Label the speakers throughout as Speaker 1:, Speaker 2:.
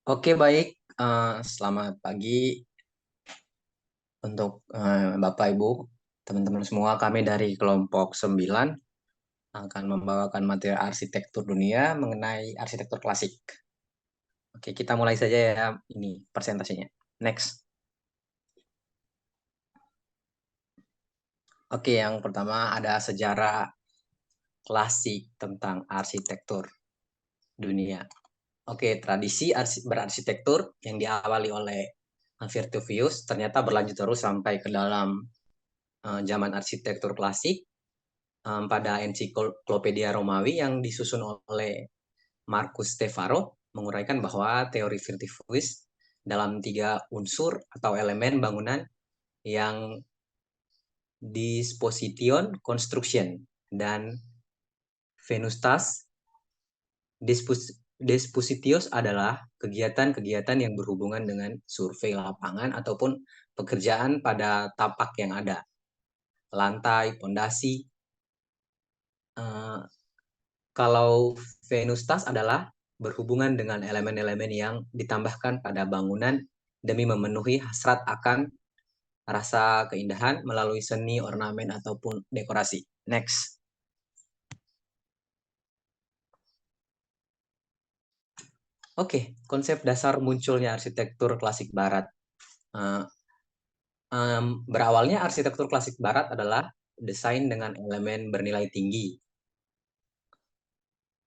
Speaker 1: Oke, baik. Selamat pagi untuk Bapak, Ibu, teman-teman semua. Kami dari kelompok 9 akan membawakan materi arsitektur dunia mengenai arsitektur klasik. Oke, kita mulai saja ya ini presentasinya. Next. Oke, yang pertama ada sejarah klasik tentang arsitektur dunia. Oke, tradisi berarsitektur yang diawali oleh Virtuvius ternyata berlanjut terus sampai ke dalam zaman arsitektur klasik pada ensiklopedia Romawi yang disusun oleh Marcus Stefano menguraikan bahwa teori Virtuvius dalam 3 unsur atau elemen bangunan yang disposition, construction, dan venustas. Dispositios adalah kegiatan-kegiatan yang berhubungan dengan survei lapangan ataupun pekerjaan pada tapak yang ada, lantai, pondasi. Uh, Kalau venustas adalah berhubungan dengan elemen-elemen yang ditambahkan pada bangunan demi memenuhi hasrat akan rasa keindahan melalui seni, ornamen, ataupun dekorasi. Next. Oke, konsep dasar munculnya arsitektur klasik barat. Uh, Berawalnya arsitektur klasik barat adalah desain dengan elemen bernilai tinggi.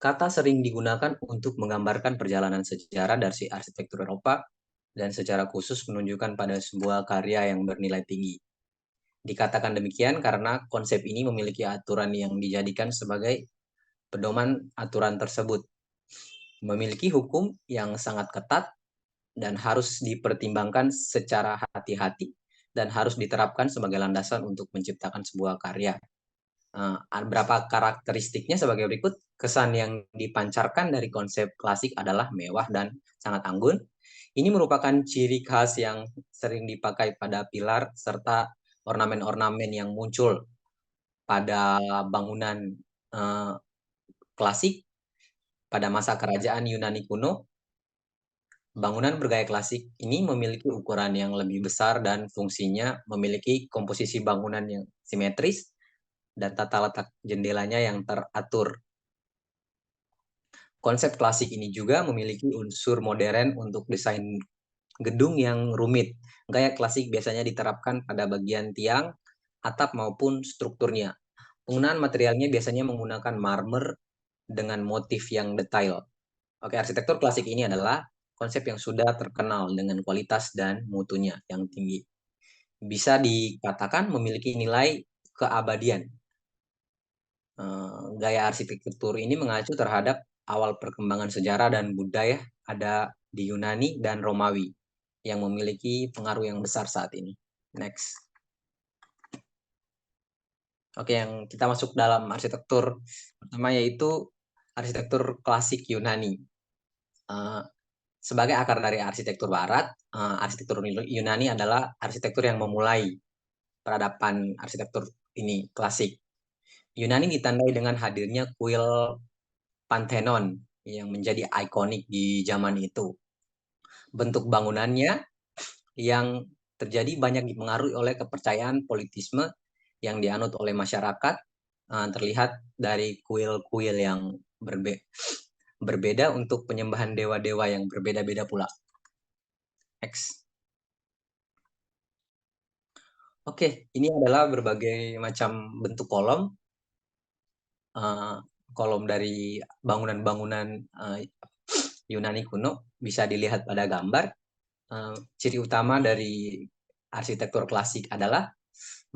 Speaker 1: Kata sering digunakan untuk menggambarkan perjalanan sejarah dari arsitektur Eropa dan secara khusus menunjukkan pada sebuah karya yang bernilai tinggi. Dikatakan demikian karena konsep ini memiliki aturan yang dijadikan sebagai pedoman aturan tersebut. Memiliki hukum yang sangat ketat dan harus dipertimbangkan secara hati-hati dan harus diterapkan sebagai landasan untuk menciptakan sebuah karya. Beberapa karakteristiknya sebagai berikut. Kesan yang dipancarkan dari konsep klasik adalah mewah dan sangat anggun. Ini merupakan ciri khas yang sering dipakai pada pilar serta ornamen-ornamen yang muncul pada bangunan eh, klasik pada masa kerajaan Yunani kuno. Bangunan bergaya klasik ini memiliki ukuran yang lebih besar dan fungsinya memiliki komposisi bangunan yang simetris dan tata letak jendelanya yang teratur. Konsep klasik ini juga memiliki unsur modern untuk desain gedung yang rumit. Gaya klasik biasanya diterapkan pada bagian tiang, atap maupun strukturnya. Penggunaan materialnya biasanya menggunakan marmer dengan motif yang detail. Oke, arsitektur klasik ini adalah konsep yang sudah terkenal dengan kualitas dan mutunya yang tinggi. Bisa dikatakan memiliki nilai keabadian. Gaya arsitektur ini mengacu terhadap awal perkembangan sejarah dan budaya ada di Yunani dan Romawi yang memiliki pengaruh yang besar saat ini. Next. Oke, yang kita masuk dalam arsitektur pertama yaitu arsitektur klasik Yunani. Uh, Sebagai akar dari arsitektur Barat, arsitektur Yunani adalah arsitektur yang memulai peradaban arsitektur ini klasik. Yunani ditandai dengan hadirnya kuil Pantheon yang menjadi ikonik di zaman itu. Bentuk bangunannya yang terjadi banyak dipengaruhi oleh kepercayaan politisme yang dianut oleh masyarakat, terlihat dari kuil-kuil yang berbeda untuk penyembahan dewa-dewa yang berbeda-beda pula. X. Oke, ini adalah berbagai macam bentuk kolom, uh, kolom dari bangunan-bangunan Yunani kuno bisa dilihat pada gambar. Ciri utama dari arsitektur klasik adalah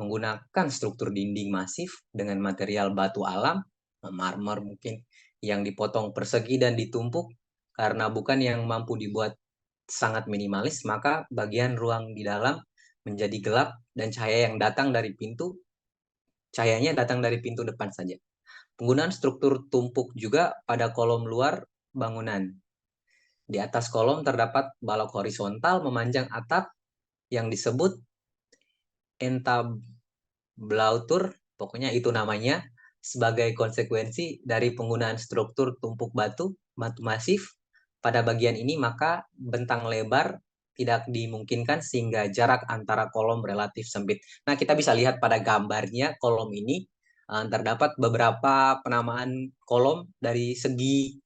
Speaker 1: menggunakan struktur dinding masif dengan material batu alam, marmer mungkin, yang dipotong persegi dan ditumpuk karena bukan yang mampu dibuat sangat minimalis, maka bagian ruang di dalam menjadi gelap dan cahayanya datang dari pintu depan saja. Penggunaan struktur tumpuk juga pada kolom luar bangunan. Di atas kolom terdapat balok horizontal memanjang atap yang disebut entablatur, pokoknya itu namanya, sebagai konsekuensi dari penggunaan struktur tumpuk batu masif Pada bagian ini maka bentang lebar tidak dimungkinkan sehingga jarak antara kolom relatif sempit. Nah, kita bisa lihat pada gambarnya kolom ini terdapat beberapa penamaan kolom dari segi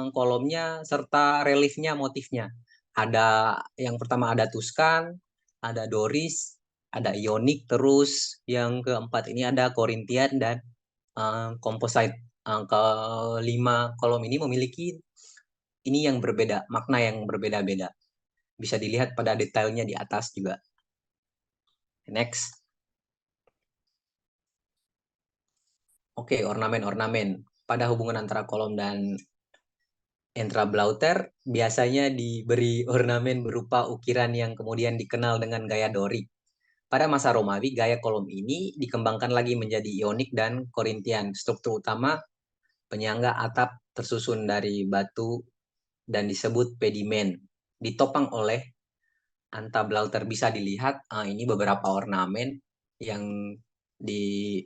Speaker 1: kolomnya serta reliefnya, motifnya. Ada yang pertama ada Tuscan, ada Doris, ada Ionic, terus yang keempat ini ada Corinthian dan Composite. Kelima kolom ini memiliki ini yang berbeda, makna yang berbeda-beda. Bisa dilihat pada detailnya di atas juga. Next. Oke, ornamen-ornamen. Pada hubungan antara kolom dan Entrablauter biasanya diberi ornamen berupa ukiran yang kemudian dikenal dengan gaya Doric. Pada masa Romawi, gaya kolom ini dikembangkan lagi menjadi Ionik dan Korintian. Struktur utama penyangga atap tersusun dari batu dan disebut pedimen. Ditopang oleh Antablauter. Bisa dilihat ini beberapa ornamen yang di,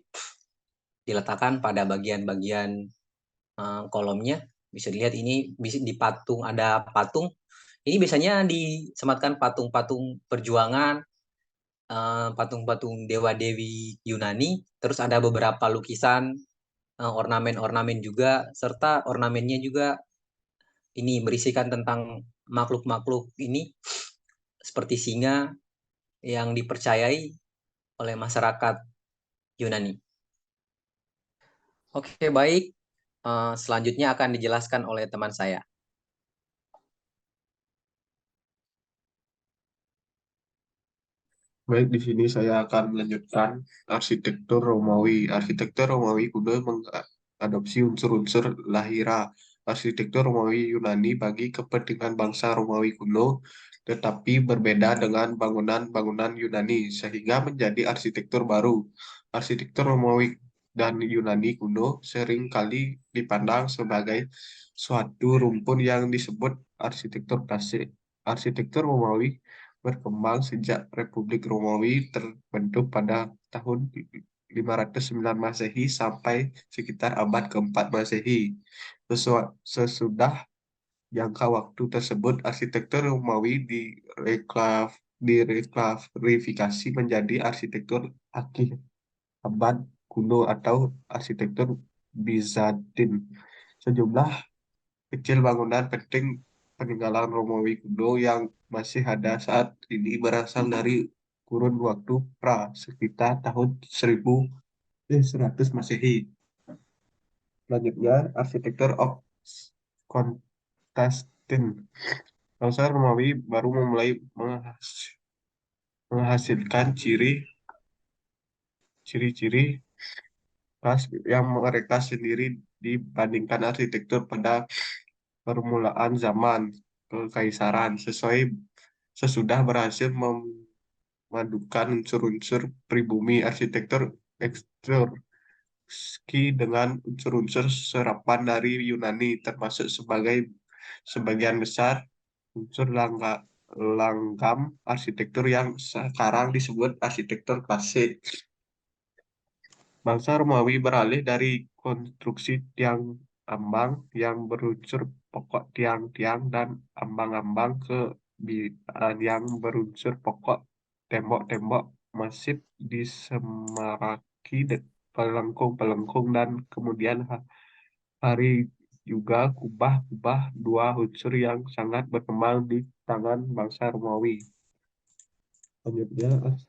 Speaker 1: diletakkan pada bagian-bagian kolomnya. Bisa dilihat ini bisa dipatung, ada patung. Ini biasanya disematkan patung-patung perjuangan, patung-patung dewa-dewi Yunani. Terus ada beberapa lukisan, ornamen-ornamen juga, serta ornamennya juga ini berisikan tentang makhluk-makhluk ini seperti singa yang dipercayai oleh masyarakat Yunani. Oke, baik. Selanjutnya akan dijelaskan oleh teman saya.
Speaker 2: Baik, di sini saya akan melanjutkan arsitektur Romawi. Arsitektur Romawi kuno mengadopsi unsur-unsur lahira arsitektur Romawi Yunani bagi kepentingan bangsa Romawi kuno, tetapi berbeda dengan bangunan-bangunan Yunani, sehingga menjadi arsitektur baru. Arsitektur Romawi dan Yunani kuno sering kali dipandang sebagai suatu rumpun yang disebut arsitektur klasik. Arsitektur Romawi berkembang sejak Republik Romawi terbentuk pada tahun 509 Masehi sampai sekitar abad keempat Masehi. Sesudah jangka waktu tersebut, arsitektur Romawi direklasifikasi menjadi arsitektur akhir abad kuno atau arsitektur Bizantin. Sejumlah kecil bangunan penting peninggalan Romawi kuno yang masih ada saat ini berasal dari kurun waktu pra sekitar tahun 1100 Masehi. Selanjutnya, arsitektur of Constantine. Bangsa Romawi baru memulai menghasilkan ciri-ciri khas yang mereka sendiri dibandingkan arsitektur pada permulaan zaman kekaisaran sesudah berhasil memadukan unsur-unsur pribumi arsitektur Etruski dengan unsur-unsur serapan dari Yunani termasuk sebagian besar unsur langgam arsitektur yang sekarang disebut arsitektur klasik. Bangsa Romawi beralih dari konstruksi tiang ambang yang berunsur pokok tiang-tiang dan ambang-ambang ke yang berunsur pokok tembok-tembok masif disemaraki pelengkung-pelengkung dan kemudian hari juga kubah-kubah, dua unsur yang sangat berkembang di tangan bangsa Romawi. Selanjutnya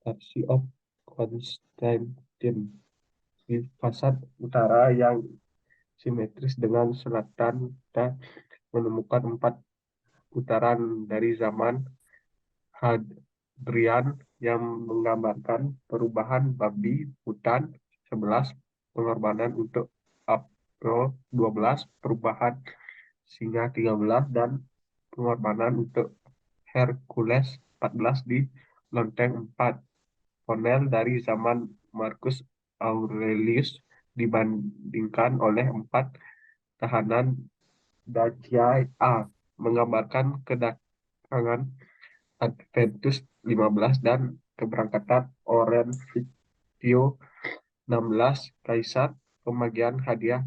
Speaker 2: arsi of Constantine. Di fasad utara yang simetris dengan selatan, kita menemukan 4 putaran dari zaman Hadrian yang menggambarkan perubahan babi hutan 11, pengorbanan untuk Apollo 12, perubahan singa 13, dan pengorbanan untuk Hercules 14 di lonteng 4. Kolonel dari zaman Marcus Aurelius dibandingkan oleh 4 tahanan Dacia A, menggambarkan kedatangan Adventus 15 dan keberangkatan Orenvitio 16, Kaisar, pembagian hadiah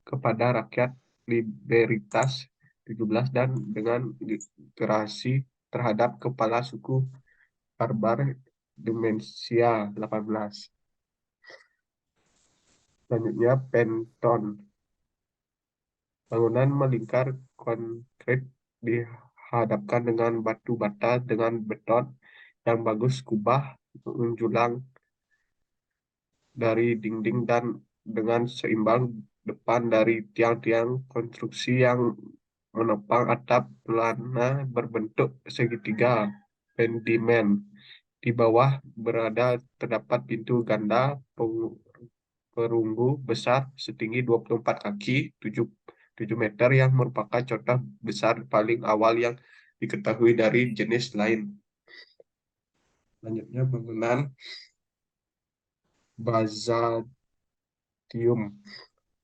Speaker 2: kepada rakyat Libertas 17 dan dengan literasi terhadap kepala suku barbar Demensia 18. Selanjutnya Penton. Bangunan melingkar konkret dihadapkan dengan batu bata dengan beton yang bagus kubah menjulang dari dinding dan dengan seimbang depan dari tiang-tiang konstruksi yang menopang atap pelana berbentuk segitiga pendimen. Di bawah berada terdapat pintu ganda perunggu besar setinggi 24 kaki 7 meter yang merupakan contoh besar paling awal yang diketahui dari jenis lain. Selanjutnya bangunan Byzantium.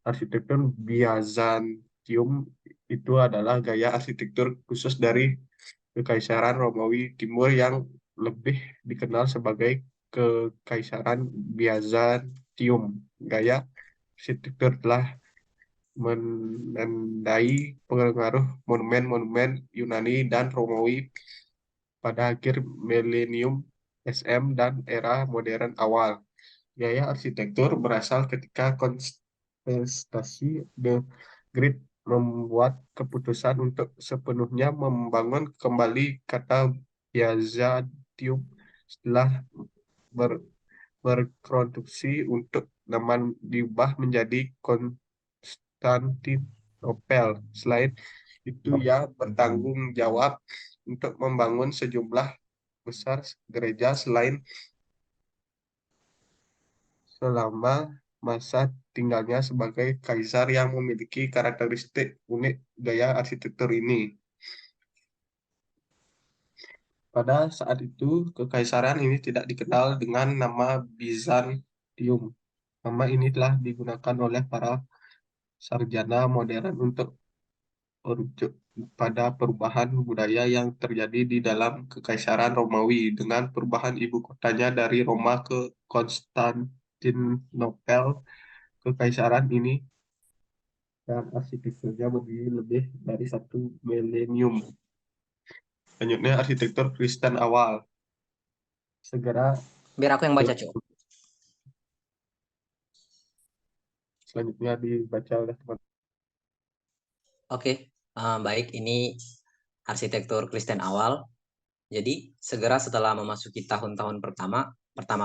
Speaker 2: Arsitektur Byzantium itu adalah gaya arsitektur khusus dari Kekaisaran Romawi Timur yang lebih dikenal sebagai Kekaisaran Byzantium. Gaya arsitektur telah menandai pengaruh monumen-monumen Yunani dan Romawi pada akhir milenium SM dan era modern awal. Gaya arsitektur berasal ketika kontestasi The Great membuat keputusan untuk sepenuhnya membangun kembali kata Byzantium setelah ber- berkonstruksi untuk zaman diubah menjadi Konstantinopel. Selain itu, ia bertanggung jawab untuk membangun sejumlah besar gereja selain selama masa tinggalnya sebagai kaisar yang memiliki karakteristik unik gaya arsitektur ini. Pada saat itu, kekaisaran ini tidak dikenal dengan nama Bizantium. Nama ini telah digunakan oleh para sarjana modern untuk merujuk pada perubahan budaya yang terjadi di dalam Kekaisaran Romawi dengan perubahan ibu kotanya dari Roma ke Konstantinopel. Kekaisaran ini dan arsitekturnya berdiri lebih dari 1 milenium. Selanjutnya arsitektur Kristen awal. Segera
Speaker 1: Biar aku yang baca, Cok.
Speaker 2: selanjutnya dibaca oleh teman.
Speaker 1: Oke, baik. Ini arsitektur Kristen awal. Jadi, segera setelah memasuki tahun-tahun pertama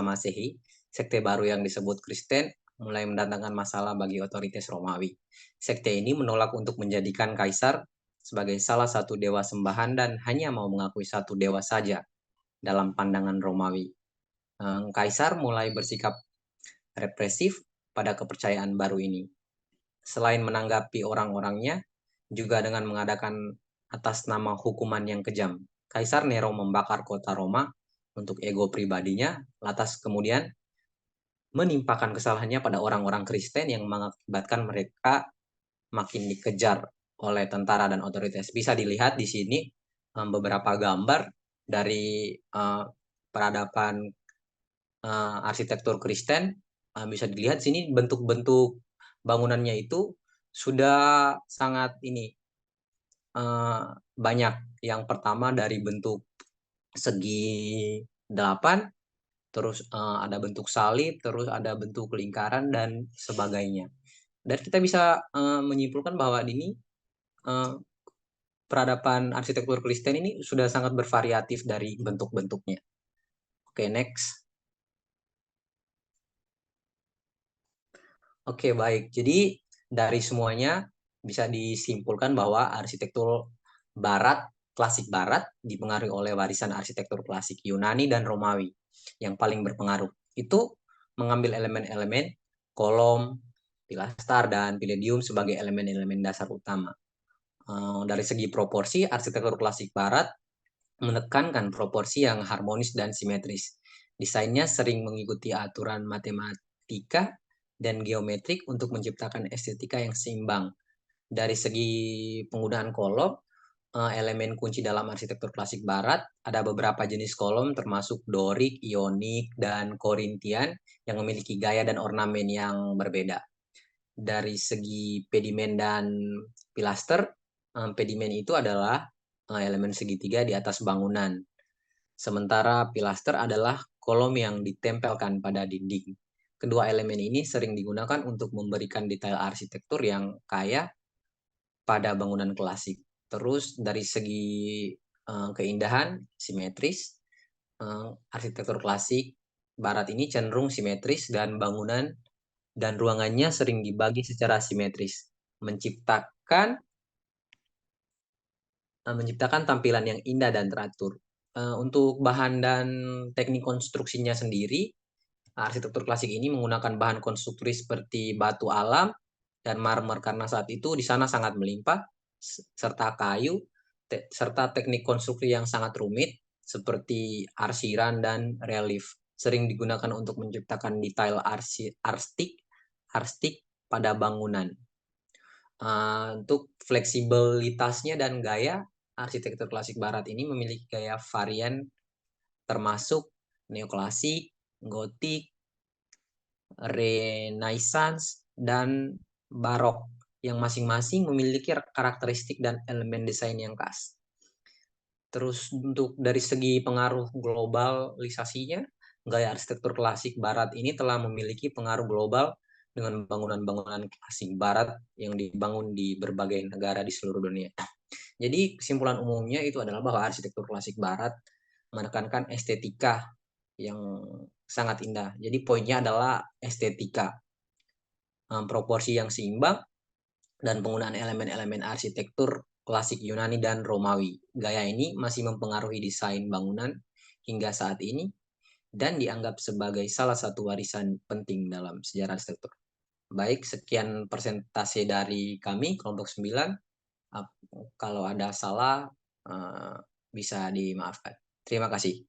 Speaker 1: Masehi, sekte baru yang disebut Kristen mulai mendatangkan masalah bagi otoritas Romawi. Sekte ini menolak untuk menjadikan kaisar sebagai salah satu dewa sembahan dan hanya mau mengakui satu dewa saja dalam pandangan Romawi. Kaisar mulai bersikap represif pada kepercayaan baru ini. Selain menanggapi orang-orangnya, juga dengan mengadakan atas nama hukuman yang kejam. Kaisar Nero membakar kota Roma untuk ego pribadinya, lantas kemudian menimpakan kesalahannya pada orang-orang Kristen yang mengakibatkan mereka makin dikejar oleh tentara dan otoritas. Bisa dilihat di sini beberapa gambar dari peradaban arsitektur Kristen. Bisa dilihat sini bentuk-bentuk bangunannya itu sudah sangat ini banyak. Yang pertama dari bentuk segi 8, terus ada bentuk salib, terus ada bentuk lingkaran dan sebagainya. Dan kita bisa menyimpulkan bahwa ini peradaban arsitektur Kristen ini sudah sangat bervariatif dari bentuk-bentuknya. Oke, next. Oke, baik. Jadi dari semuanya bisa disimpulkan bahwa arsitektur barat, klasik barat dipengaruhi oleh warisan arsitektur klasik Yunani dan Romawi. Yang paling berpengaruh itu mengambil elemen-elemen kolom, pilastar, dan palladium sebagai elemen-elemen dasar utama. Dari segi proporsi, arsitektur klasik barat menekankan proporsi yang harmonis dan simetris. Desainnya sering mengikuti aturan matematika dan geometrik untuk menciptakan estetika yang seimbang. Dari segi penggunaan kolom, elemen kunci dalam arsitektur klasik barat, ada beberapa jenis kolom termasuk Dorik, Ionik, dan Korintian yang memiliki gaya dan ornamen yang berbeda. dari segi pedimen dan pilaster, pedimen itu adalah elemen segitiga di atas bangunan. Sementara pilaster adalah kolom yang ditempelkan pada dinding. Kedua elemen ini sering digunakan untuk memberikan detail arsitektur yang kaya pada bangunan klasik. Terus dari segi keindahan, simetris, arsitektur klasik barat ini cenderung simetris dan bangunan dan ruangannya sering dibagi secara simetris, menciptakan menciptakan tampilan yang indah dan teratur. Untuk bahan dan teknik konstruksinya sendiri, arsitektur klasik ini menggunakan bahan konstruksi seperti batu alam dan marmer karena saat itu di sana sangat melimpah, serta kayu, serta teknik konstruksi yang sangat rumit seperti arsiran dan relief sering digunakan untuk menciptakan detail arstik pada bangunan. Untuk fleksibilitasnya dan gaya, arsitektur klasik barat ini memiliki gaya varian termasuk neoklasik, gotik, renaissance, dan barok yang masing-masing memiliki karakteristik dan elemen desain yang khas. Terus untuk dari segi pengaruh globalisasinya, gaya arsitektur klasik barat ini telah memiliki pengaruh global dengan bangunan-bangunan klasik barat yang dibangun di berbagai negara di seluruh dunia. Jadi kesimpulan umumnya itu adalah bahwa arsitektur klasik barat menekankan estetika yang sangat indah. Jadi poinnya adalah estetika, proporsi yang seimbang, dan penggunaan elemen-elemen arsitektur klasik Yunani dan Romawi. Gaya ini masih mempengaruhi desain bangunan hingga saat ini dan dianggap sebagai salah satu warisan penting dalam sejarah arsitektur. Baik, sekian persentase dari kami, kelompok 9. Kalau ada salah, bisa dimaafkan. Terima kasih.